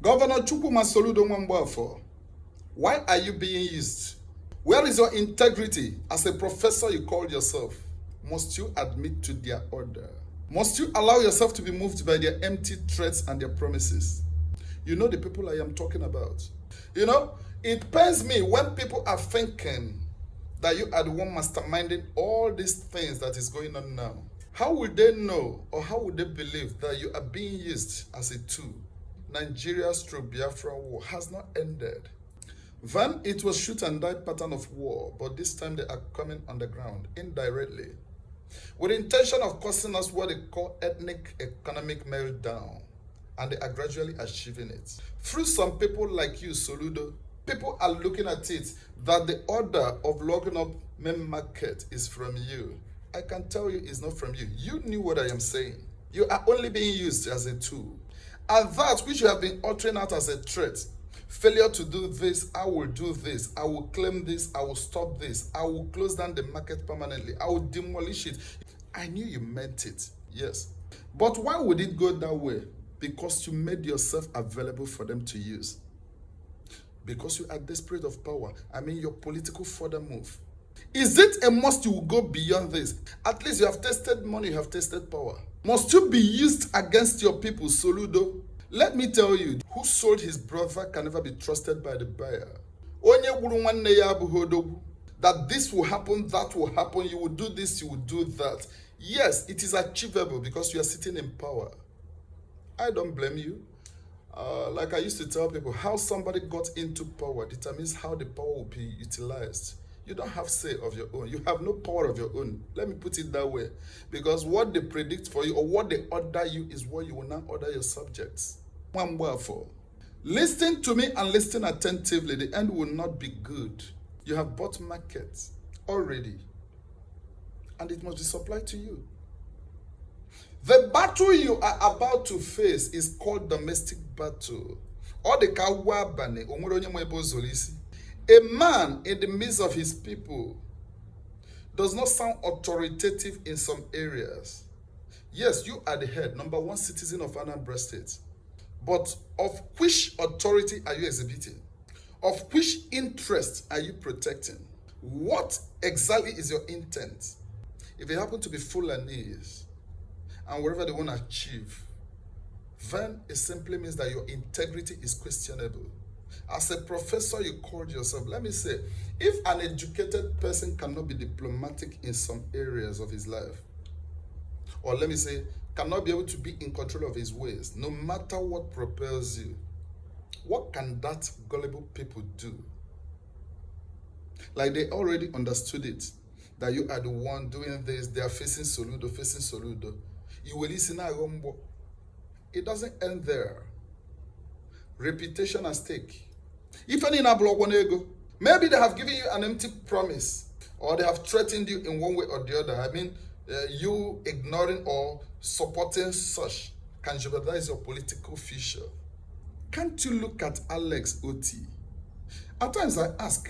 Governor Chukwuma Soludo Mwambwafo, why are you being used? Where is your integrity as a professor you called yourself? Must you admit to their order? Must you allow yourself to be moved by their empty threats and their promises? You know the people I am talking about. You know, it pains me when people are thinking that you are the one masterminding all these things that is going on now. How would they know or how would they believe that you are being used as a tool? Nigeria's Biafra war has not ended. Then it was shoot and die pattern of war, but this time they are coming on the ground indirectly, with the intention of causing us what they call ethnic economic meltdown, and they are gradually achieving it. Through some people like you, Soludo, people are looking at it that the order of logging up main market is from you. I can tell you it's not from you. You knew what I am saying. You are only being used as a tool. And that which you have been uttering out as a threat, failure to do this, I will do this, I will claim this, I will stop this, I will close down the market permanently, I will demolish it. I knew you meant it, yes. But why would it go that way? Because you made yourself available for them to use. Because you are desperate of power. I mean your political further move. Is it a must you will go beyond this? At least you have tasted money, you have tasted power. Must you be used against your people, Soludo? Let me tell you, who sold his brother can never be trusted by the buyer. That this will happen, that will happen, you will do this, you will do that. Yes, it is achievable because you are sitting in power. I don't blame you. Like I used to tell people, how somebody got into power determines how the power will be utilized. You don't have say of your own. You have no power of your own. Let me put it that way. Because what they predict for you or what they order you is what you will now order your subjects. One word for. Listen to me and listen attentively. The end will not be good. You have bought markets already. And it must be supplied to you. The battle you are about to face is called domestic battle. Or the kawabane. A man in the midst of his people does not sound authoritative in some areas. Yes, you are the head, number one citizen of Anambra State. But of which authority are you exhibiting? Of which interest are you protecting? What exactly is your intent? If it happen to be Fulanese and whatever they want to achieve, then it simply means that your integrity is questionable. As a professor, you called yourself. Let me say, if an educated person cannot be diplomatic in some areas of his life, or let me say, cannot be able to be in control of his ways, no matter what propels you, what can that gullible people do? Like they already understood it, that you are the one doing this, they are facing Soludo, facing Soludo. You will listen, it doesn't end there. Reputation at stake. If any maybe they have given you an empty promise or they have threatened you in one way or the other. I mean, you ignoring or supporting such can jeopardize your political future. Can't you look at Alex Oti? At times I ask,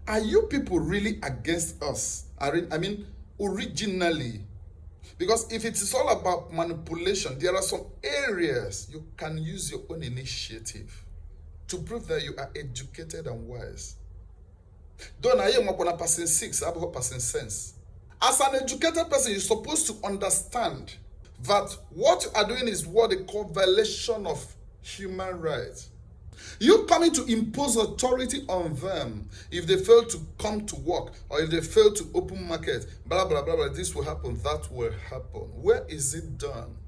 are you people really against us? I mean, originally. Because if it is all about manipulation, there are some areas you can use your own initiative to prove that you are educated and wise. Don't I am a person 6, I have a person sense. As an educated person, you're supposed to understand that what you are doing is what they call violation of human rights. You coming to impose authority on them if they fail to come to work or if they fail to open market, blah, blah, blah, blah, this will happen, that will happen. Where is it done?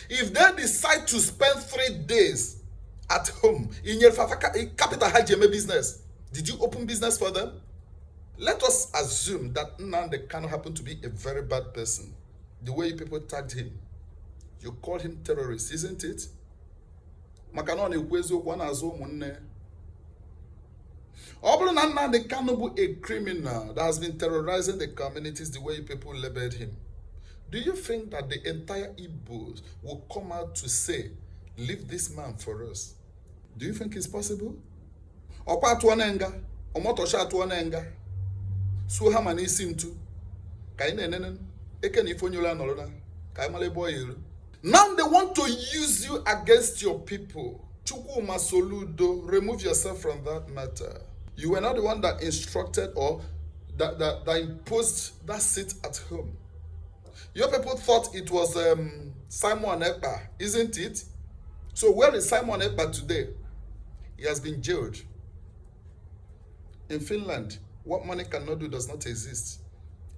If they decide to spend 3 days at home in your capital Hajime business, did you open business for them? Let us assume that Nnamdi Kanu happened to be a very bad person. The way people tagged him, you call him terrorist, isn't it? Makanoni Kwezo Kwanazo Munne. Nnamdi Kanu a criminal that has been terrorizing the communities the way people labeled him. Do you think that the entire Igbos will come out to say, leave this man for us? Do you think it's possible? Okwa tuanenga, omotosha tuanenga. Suhama ni simtu. Kaine nenen, eke ni fonyola nolona. Kaimale boyiru. Now they want to use you against your people. Chukwuma Soludo, remove yourself from that matter. You were not the one that instructed or that imposed that seat at home. Your people thought it was Simon Ekpa, isn't it? So where is Simon Ekpa today? He has been jailed. In Finland, what money cannot do does not exist.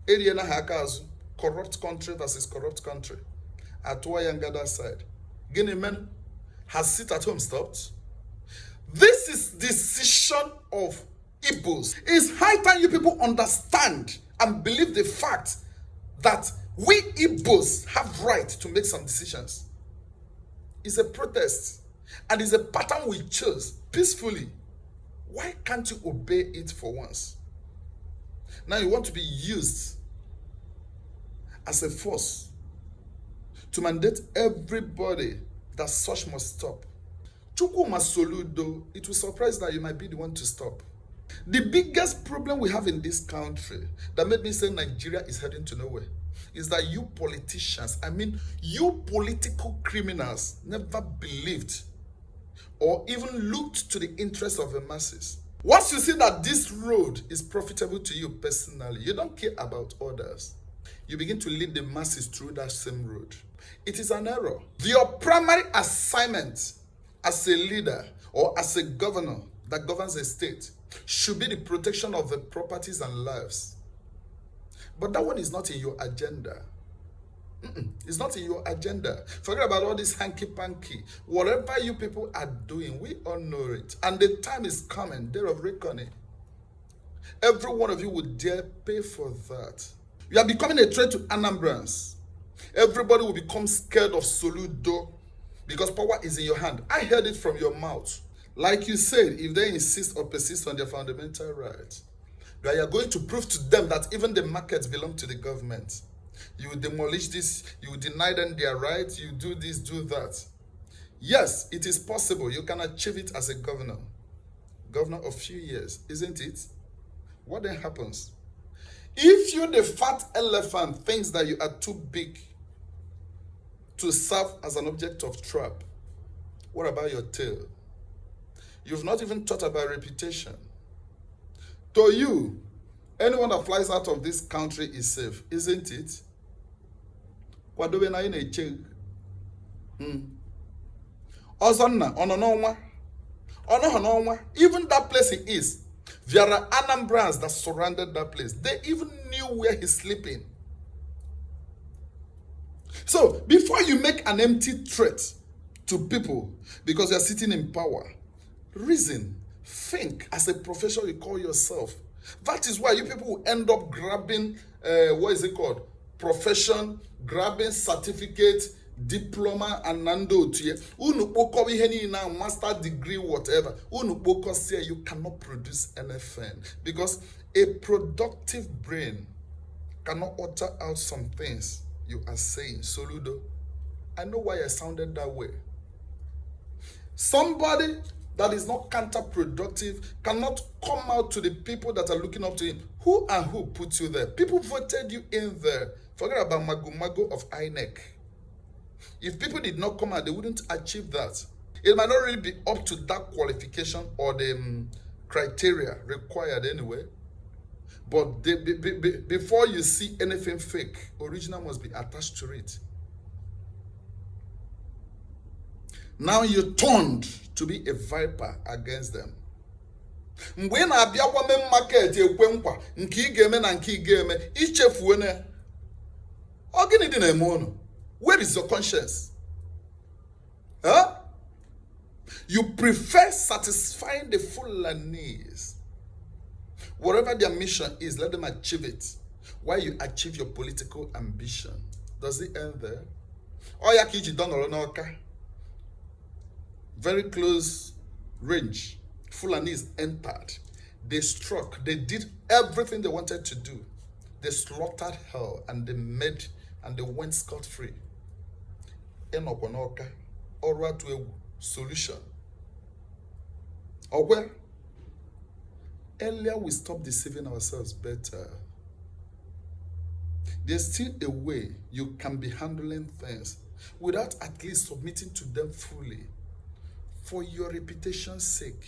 Ariana Hakazu, corrupt country versus corrupt country. At Wayangada side. Guinea men has sit at home stopped. This is decision of Igbos. It's high time you people understand and believe the fact that we Igbos have right to make some decisions. It's a protest and it's a pattern we chose peacefully. Why can't you obey it for once? Now you want to be used as a force to mandate everybody that such must stop. Chukwuma Soludo, it will surprise that you might be the one to stop. The biggest problem we have in this country that made me say Nigeria is heading to nowhere is that you politicians, you political criminals, never believed or even looked to the interests of the masses. Once you see that this road is profitable to you personally, you don't care about others. You begin to lead the masses through that same road. It is an error. Your primary assignment as a leader or as a governor that governs a state should be the protection of the properties and lives. But that one is not in your agenda. It's not in your agenda. Forget about all this hanky-panky. Whatever you people are doing, we all know it. And the time is coming, day of reckoning. Every one of you would dare pay for that. You are becoming a threat to Anambrans. Everybody will become scared of Soludo because power is in your hand. I heard it from your mouth. Like you said, if they insist or persist on their fundamental rights, you are going to prove to them that even the markets belong to the government. You will demolish this, you will deny them their rights, you do this, do that. Yes, it is possible. You can achieve it as a governor. Governor of few years, isn't it? What then happens? If you, the fat elephant, thinks that you are too big to serve as an object of trap, what about your tail? You've not even thought about reputation. To you, anyone that flies out of this country is safe, isn't it? Even that place he is, there are Anambrans that surrounded that place. They even knew where he's sleeping. So, before you make an empty threat to people because you're sitting in power, reason, think as a professional you call yourself. That is why you people will end up grabbing, profession, grabbing certificate, diploma, and nando tiye. Unupoko iheni na master degree, whatever. Unupoko say you cannot produce anything because a productive brain cannot utter out some things you are saying. Soludo, I know why I sounded that way. Somebody that is not counterproductive cannot come out to the people that are looking up to him. Who and who put you there? People voted you in there. Forget about Mago of INEC. If people did not come out, they wouldn't achieve that. It might not really be up to that qualification or the criteria required anyway. But before you see anything fake, original must be attached to it. Now you turned to be a viper against them. Mgbe na abia women market ekwe nkwa nke igeme na nke igeme ichefuo na ogini dị na eme. Where is your conscience? Huh? You prefer satisfying the Fulanis. Whatever their mission is, let them achieve it. While you achieve your political ambition. Does it end there? Oya kiji donolonoka. Very close range. Fulanis entered. They struck. They did everything they wanted to do. They slaughtered hell and they went scot-free. Enokonoka. Ora to a solution. Or where? Earlier we stop deceiving ourselves better. There's still a way you can be handling things without at least submitting to them fully. for your reputation's sake.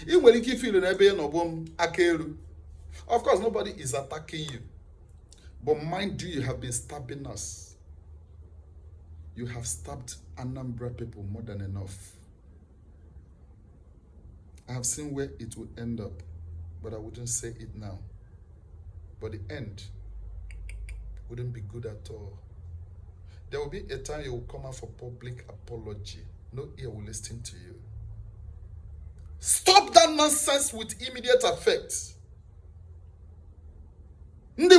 In when you feel in of course, nobody is attacking you. But mind you, you have been stabbing us. You have stabbed Anambra people more than enough. I have seen where it will end up, but I wouldn't say it now. But the end wouldn't be good at all. There will be a time you will come out for public apology. No ear will listen to you. Stop that nonsense with immediate effect. You've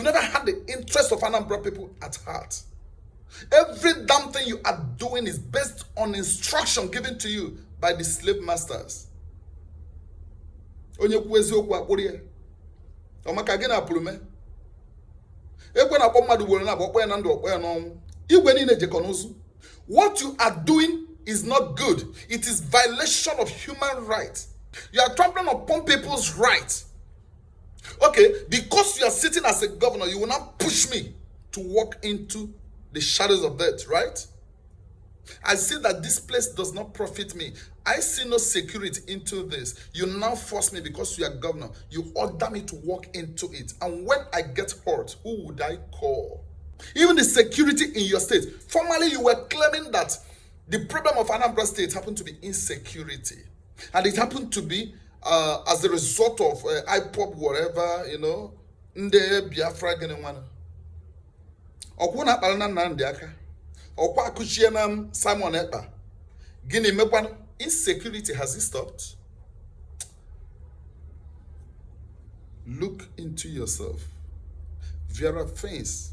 never had the interest of Anambra people at heart. Every damn thing you are doing is based on instruction given to you by the slave masters. What you are doing is not good. It is violation of human rights. You are trampling upon people's rights. Okay, because you are sitting as a governor, you will not push me to walk into the shadows of death, right? I see that this place does not profit me. I see no security into this. You now force me because you are governor. You order me to walk into it. And when I get hurt, who would I call? Even the security in your state. Formerly, you were claiming that the problem of Anambra State happened to be insecurity. And it happened to be as a result of IPOP, whatever, you know, Nde Biafra Genewana. Okuna Palana Nandiaka. Okwa Kushianam Simon Epa. Guinea Mekwan. Insecurity, has it stopped? Look into yourself. There are things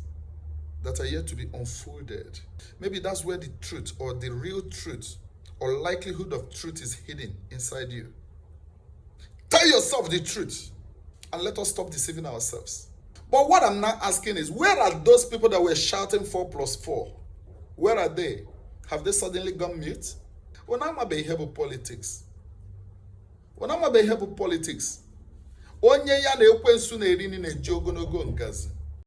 that are yet to be unfolded. Maybe that's where the truth or the real truth or likelihood of truth is hidden inside you. Tell yourself the truth and let us stop deceiving ourselves. But what I'm now asking is, where are those people that were shouting 4+4? Where are they? Have they suddenly gone mute? When I'm a behavioral politics. Onye ya na ekwensu na eri ni na eji ogologo ngazi.